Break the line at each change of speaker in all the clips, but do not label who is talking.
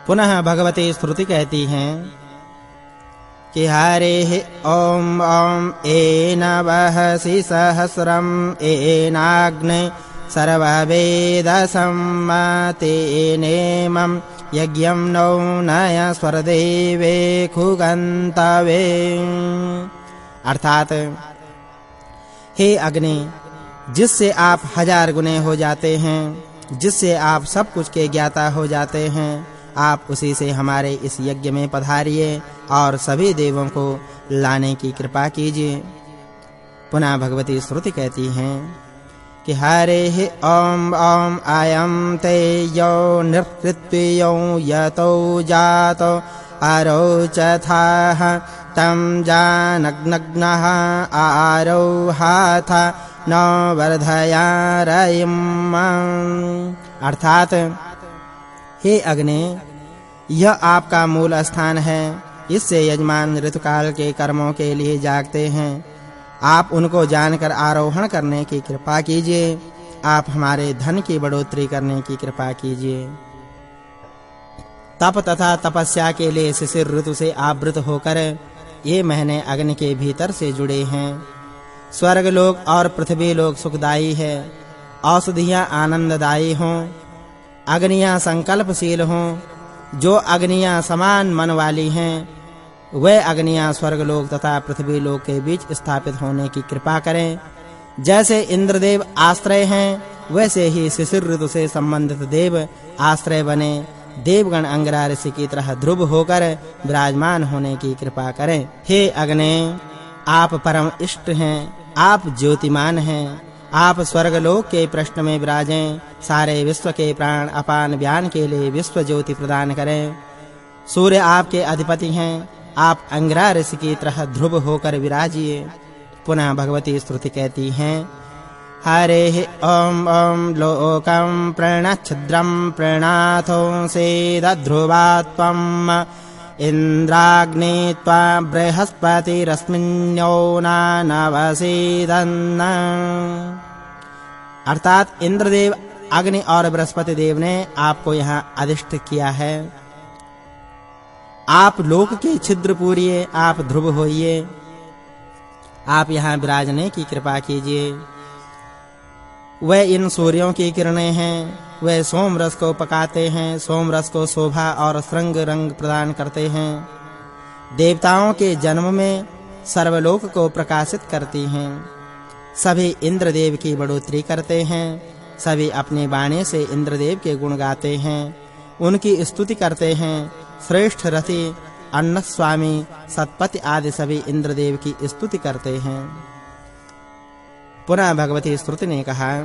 पुनः भगवती श्रुति कहती हैं कि हरिः ॐ ॐ येन वहसि सहस्रम् येनाग्ने सर्ववेदसम्मतेनेमं यज्ञं नो नय स्वरदेवे खुगन्तवे। अर्थात हे अग्नि, जिससे आप 1000 गुने हो जाते हैं, जिससे आप सब कुछ के ज्ञाता हो जाते हैं, आप उसी से हमारे इस यज्ञ में पधारिए और सभी देवों को लाने की कृपा कीजिए। पुनः भगवती श्रुति कहती हैं कि हरिः ॐ ॐ अयं ते यो निकृत्यो यतो जातो अरोचथाः तं जानग्नग्नः आरोहाथ न वर्धयारयम्। अर्थात हे अग्नि, यह आपका मूल स्थान है, इससे यजमान ऋतुकाल के कर्मों के लिए जागते हैं। आप उनको जानकर आरोहण करने की कृपा कीजिए। आप हमारे धन की बढ़ोतरी करने की कृपा कीजिए। तप तथा तपस्या के लिए शिशिर ऋतु से आवृत होकर ये महीने अग्नि के भीतर से जुड़े हैं। स्वर्ग लोक और पृथ्वी लोक सुखदायी है, औषधियां आनंददायी हों, अग्नियां संकल्पशील हों। जो अग्नियां समान मन वाली हैं, वे अग्नियां स्वर्गलोक तथा पृथ्वी लोक के बीच स्थापित होने की कृपा करें। जैसे इंद्रदेव आश्रय हैं, वैसे ही शिशिर ऋतु से संबंधित देव आश्रय बने। देवगण अंगिरा ऋषि की तरह ध्रुव होकर विराजमान होने की कृपा करें। हे अग्नि, आप परम इष्ट हैं, आप ज्योतिमान हैं। आप स्वर्गलोक के पृष्ठ में विराजें। सारे विश्व के प्राण अपान व्यान के लिए विश्व ज्योति प्रदान करें। सूर्य आपके अधिपति हैं, आप अंगिरा ऋषि की तरह ध्रुव होकर विराजिए। पुनः भगवती श्रुति कहती हैं हरिः ॐ ॐ लोकं प्रणच्छिद्रं प्रणनाथो सेदध्रुवात्वम् इन्द्राग्ने त्वा बृहस्पतिरस्मिन्यो नानवसीदन्न। अर्थात इंद्रदेव, अग्नि और बृहस्पति देव ने आपको यहाँ अधिष्ठ किया है। आप लोक के छिद्र पूरिए, आप ध्रुव होइए। आप यहाँ विराजने की कृपा कीजिए। वे इन सूर्यों की किरणें हैं, वे सोम रस को पकाते हैं, सोम रस को शोभा और श्रृंग रंग प्रदान करते हैं। देवताओं के जन्म में सर्वलोक को प्रकाशित करती हैं। सभी इंद्रदेव की बढ़ोतरी करते हैं। सभी अपनी वाणी से इंद्रदेव के गुण गाते हैं, उनकी स्तुति करते हैं। श्रेष्ठ रथी, अन्न स्वामी, सतपति आदि सभी इंद्रदेव की स्तुति करते हैं। पुनः भगवती श्रुति ने कहा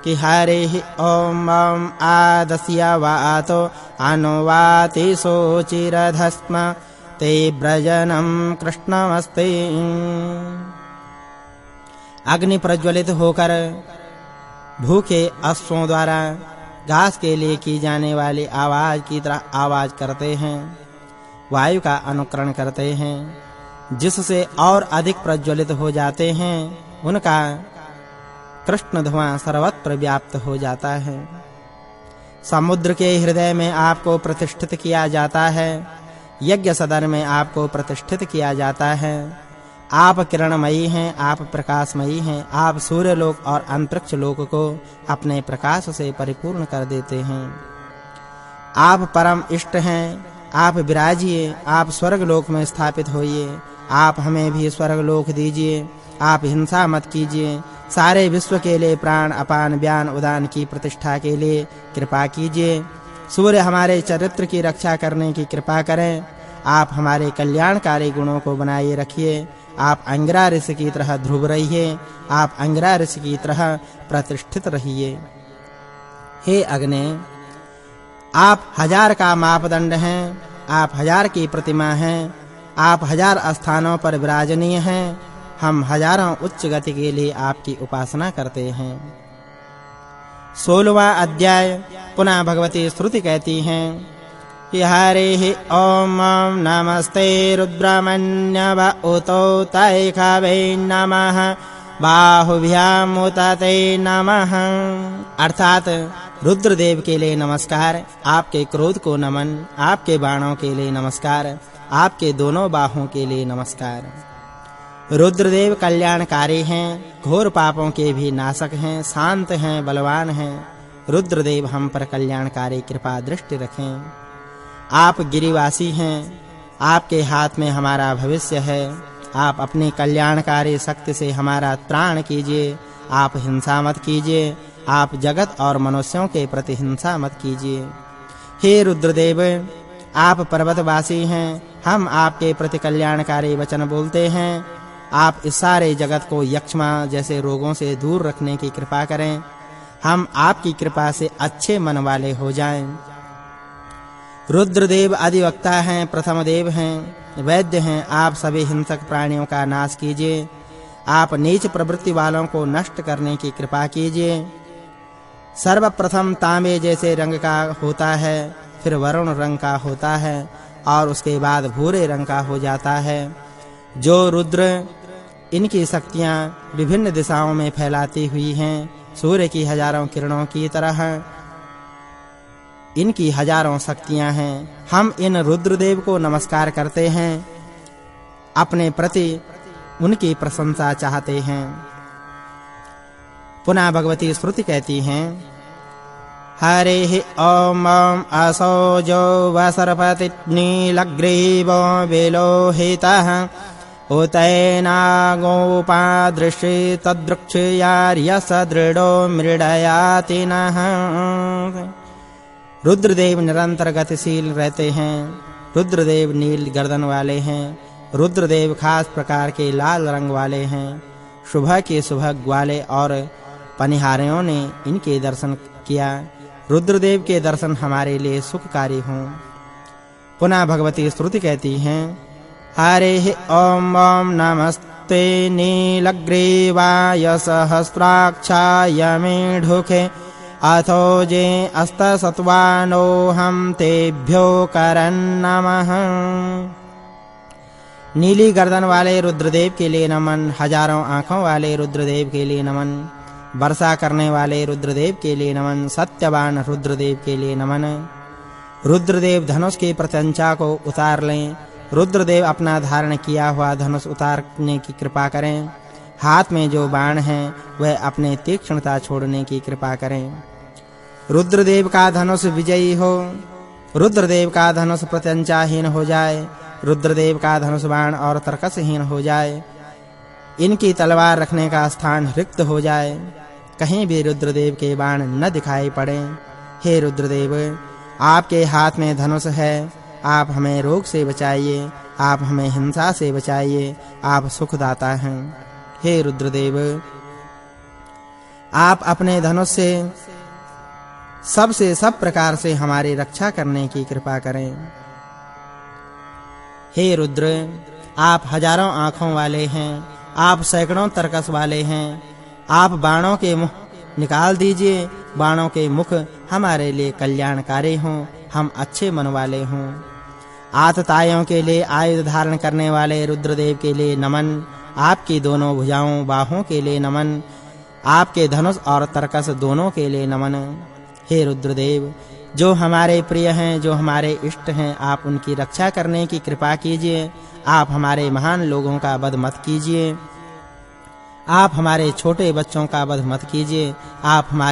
कि हरिः ॐ ॐ आदस्य वातो अनुवाति सोचिरधस्म ते व्रजनं कृष्णमस्ते। अग्नि प्रज्वलित होकर भूखे अश्वों द्वारा घास के लिए की जाने वाली आवाज की तरह आवाज करते हैं, वायु का अनुकरण करते हैं, जिससे और अधिक प्रज्वलित हो जाते हैं। उनका कृष्ण धुआं सर्वत्र व्याप्त हो जाता है। समुद्र के हृदय में आपको प्रतिष्ठित किया जाता है, यज्ञ सदन में आपको प्रतिष्ठित किया जाता है। आप किरणमयी हैं, आप प्रकाशमयी हैं। आप सूर्य लोक और अंतरिक्ष लोक को अपने प्रकाश से परिपूर्ण कर देते हैं। आप परम इष्ट हैं, आप विराजिए। आप स्वर्ग लोक में स्थापित होइए। आप हमें भी स्वर्ग लोक दीजिए। आप हिंसा मत कीजिए। सारे विश्व के लिए प्राण अपान व्यान उदान की प्रतिष्ठा के लिए कृपा कीजिए। सूर्य हमारे चरित्र की रक्षा करने की कृपा करें। आप हमारे कल्याणकारी गुणों को बनाए रखिए। आप अंगिरा ऋषि की तरह ध्रुव रहिए। आप अंगिरा ऋषि की तरह प्रतिष्ठित रहिए। हे अग्नि, आप 1000 का मापदंड हैं, आप 1000 की प्रतिमा हैं, आप 1000 स्थानों पर विराजनीय हैं। हम हजारों उच्च गति के लिए आपकी उपासना करते हैं। 16वां अध्याय। पुनः भगवती श्रुति कहती हैं कि हरिः ॐ ॐ नमस्ते रुद्रमन्यव उतो तैखवे नमः बाहुभ्याम उतते नमः। अर्थात रुद्रदेव के लिए नमस्कार, आपके क्रोध को नमन, आपके बाणों के लिए नमस्कार, आपके दोनों बाहों के लिए नमस्कार। रुद्रदेव कल्याणकारी हैं, घोर पापों के भी नाशक हैं, शांत हैं, बलवान हैं। रुद्रदेव हम पर कल्याणकारी कृपा दृष्टि रखें। आप गिरिवासी हैं, आपके हाथ में हमारा भविष्य है। आप अपनी कल्याणकारी शक्ति से हमारा त्राण कीजिए। आप हिंसा मत कीजिए, आप जगत और मनुष्यों के प्रति हिंसा मत कीजिए। हे रुद्रदेव, आप पर्वतवासी हैं, हम आपके प्रति कल्याणकारी वचन बोलते हैं। आप इस सारे जगत को यक्ष्मा जैसे रोगों से दूर रखने की कृपा करें। हम आपकी कृपा से अच्छे मन वाले हो जाएं। रुद्रदेव अधिवक्ता हैं, प्रथम देव हैं, वैद्य हैं। आप सभी हिंसक प्राणियों का नाश कीजिए। आप नीच प्रवृत्ति वालों को नष्ट करने की कृपा कीजिए। सर्वप्रथम तांबे जैसे रंग का होता है, फिर वरुण रंग का होता है और उसके बाद भूरे रंग का हो जाता है। जो रुद्र इनकी शक्तियां विभिन्न दिशाओं में फैलाती हुई हैं, सूर्य की हजारों किरणों की तरह इनकी हजारों शक्तियां हैं। हम इन रुद्रदेव को नमस्कार करते हैं, अपने प्रति उनकी प्रशंसा चाहते हैं। पुनः भगवती श्रुति कहती हैं, हरे ओम असौजो वसर्पति नीलग्रीवो विलोहितः उतैनागोपादृशे तद्वृक्षयार्यसदृढो मृडयाति नः। रुद्रदेव निरंतर गतिशील रहते हैं। रुद्रदेव नील गर्दन वाले हैं। रुद्रदेव खास प्रकार के लाल रंग वाले हैं। सुबह के सुबह ग्वाले और पनिहारियों ने इनके दर्शन किया। रुद्रदेव के दर्शन हमारे लिए सुखकारी हों। पुनः भगवती स्तुति कहती हैं, हरे ओम ओम नमस्ते नीलग्रीवाय सहस्राक्षाय मेढुके अथो जे अस्तसत्वानो हम तेभ्यो करन् नमः। नीली गर्दन वाले रुद्रदेव के लिए नमन। हजारों आंखों वाले रुद्रदेव के लिए नमन। वर्षा करने वाले रुद्रदेव के लिए नमन। सत्यवान रुद्रदेव के लिए नमन। रुद्रदेव धनुष की प्रत्यंचा को उतार लें। रुद्रदेव अपना धारण किया हुआ धनुष उतारने की कृपा करें। हाथ में जो बाण है वह अपने तीक्ष्णता छोड़ने की कृपा करें। रुद्रदेव का धनुष विजयी हो। रुद्रदेव का धनुष प्रत्यंचाहीन हो जाए। रुद्रदेव का धनुष बाण और तर्कसहीन हो जाए। इनकी तलवार रखने का स्थान रिक्त हो जाए। कहीं भी रुद्रदेव के बाण न दिखाई पड़े। हे रुद्रदेव, आपके हाथ में धनुष है। आप हमें रोग से बचाइए। आप हमें हिंसा से बचाइए। आप सुखदाता हैं। हे रुद्रदेव, आप अपने धनुष से सब प्रकार से हमारी रक्षा करने की कृपा करें। हे रुद्र, आप हजारों आंखों वाले हैं। आप सैकड़ों तरकस वाले हैं। आप बाणों के मुख निकाल दीजिए। बाणों के मुख हमारे लिए कल्याणकारी हों। हम अच्छे मन वाले हों। आतताइयों के लिए आयुध धारण करने वाले रुद्रदेव के लिए नमन। आपकी दोनों भुजाओं बाहों के लिए नमन। आपके धनुष और तरकस दोनों के लिए नमन। हे रुद्रदेव, जो हमारे प्रिय हैं, जो हमारे इष्ट हैं, आप उनकी रक्षा करने की कृपा कीजिए। आप हमारे महान लोगों का वध मत कीजिए। आप हमारे छोटे बच्चों का वध मत कीजिए। आप हमारे